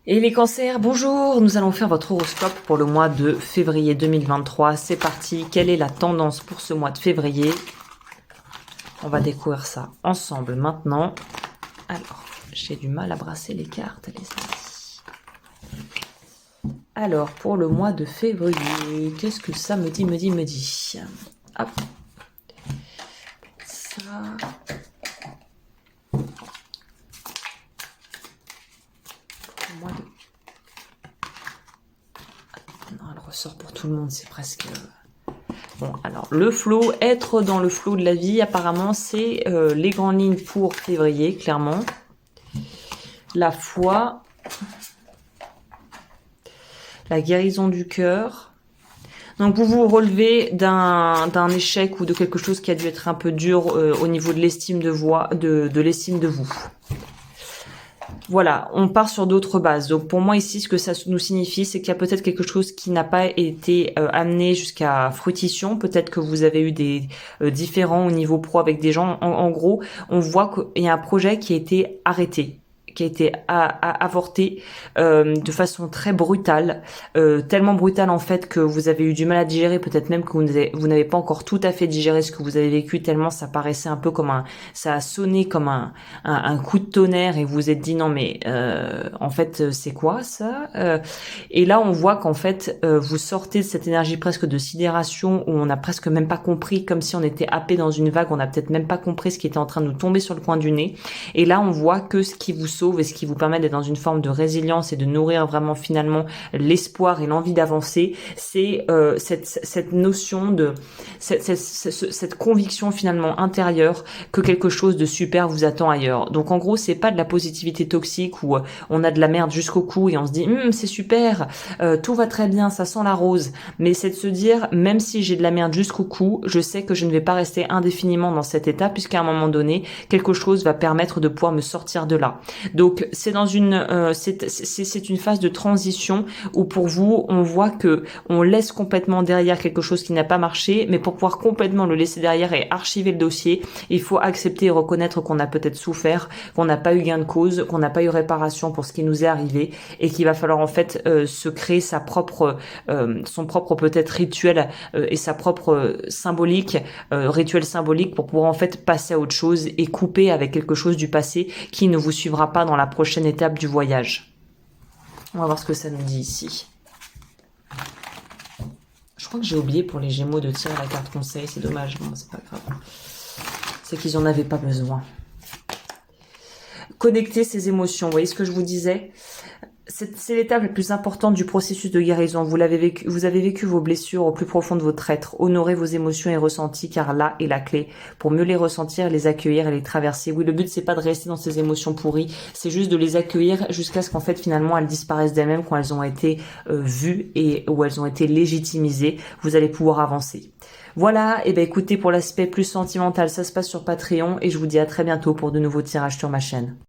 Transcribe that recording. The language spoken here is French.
Et les cancers, bonjour, nous allons faire votre horoscope pour le mois de février 2023. C'est parti, quelle est la tendance pour ce mois de février? On va découvrir ça ensemble maintenant. Alors, j'ai du mal à brasser les cartes, les amis. Alors, pour le mois de février, qu'est-ce que ça me dit? Hop. Ça... Non, elle ressort pour tout le monde, c'est presque... Bon, alors, le flow, être dans le flow de la vie, apparemment, c'est les grandes lignes pour février, clairement. La foi, la guérison du cœur. Donc, vous vous relevez d'un échec ou de quelque chose qui a dû être un peu dur au niveau de l'estime de l'estime de vous. Voilà, on part sur d'autres bases. Donc pour moi ici, ce que ça nous signifie, c'est qu'il y a peut-être quelque chose qui n'a pas été amené jusqu'à fruition. Peut-être que vous avez eu des différends au niveau pro avec des gens. En gros, on voit qu'il y a un projet qui a été arrêté, qui a été avorté de façon très brutale, tellement brutale en fait que vous avez eu du mal à digérer, peut-être même que vous n'avez pas encore tout à fait digéré ce que vous avez vécu, tellement ça paraissait un peu comme ça a sonné comme un coup de tonnerre et vous vous êtes dit non mais en fait c'est quoi ça et là on voit qu'en fait vous sortez de cette énergie presque de sidération où on n'a presque même pas compris, comme si on était happé dans une vague, on n'a peut-être même pas compris ce qui était en train de nous tomber sur le coin du nez, et là on voit que ce qui vous sauve et ce qui vous permet d'être dans une forme de résilience et de nourrir vraiment finalement l'espoir et l'envie d'avancer, c'est cette notion de cette conviction finalement intérieure que quelque chose de super vous attend ailleurs. Donc en gros, c'est pas de la positivité toxique où on a de la merde jusqu'au cou et on se dit c'est super, tout va très bien, ça sent la rose, mais c'est de se dire même si j'ai de la merde jusqu'au cou, je sais que je ne vais pas rester indéfiniment dans cet état, puisqu'à un moment donné, quelque chose va permettre de pouvoir me sortir de là. Donc c'est dans c'est une phase de transition où pour vous on voit que on laisse complètement derrière quelque chose qui n'a pas marché, mais pour pouvoir complètement le laisser derrière et archiver le dossier, il faut accepter et reconnaître qu'on a peut-être souffert, qu'on n'a pas eu gain de cause, qu'on n'a pas eu réparation pour ce qui nous est arrivé, et qu'il va falloir en fait se créer son propre peut-être rituel et sa propre rituel symbolique pour pouvoir en fait passer à autre chose et couper avec quelque chose du passé qui ne vous suivra pas dans la prochaine étape du voyage. On va voir ce que ça nous dit ici. Je crois que j'ai oublié pour les Gémeaux de tirer la carte conseil, c'est dommage, bon, c'est pas grave. C'est qu'ils en avaient pas besoin. Connecter ses émotions, vous voyez ce que je vous disais? C'est l'étape la plus importante du processus de guérison. Vous avez vécu vos blessures au plus profond de votre être. Honorez vos émotions et ressentis, car là est la clé pour mieux les ressentir, les accueillir et les traverser. Oui, le but c'est pas de rester dans ces émotions pourries, c'est juste de les accueillir jusqu'à ce qu'en fait finalement elles disparaissent d'elles-mêmes quand elles ont été vues et où elles ont été légitimisées. Vous allez pouvoir avancer. Voilà, et ben écoutez, pour l'aspect plus sentimental, ça se passe sur Patreon et je vous dis à très bientôt pour de nouveaux tirages sur ma chaîne.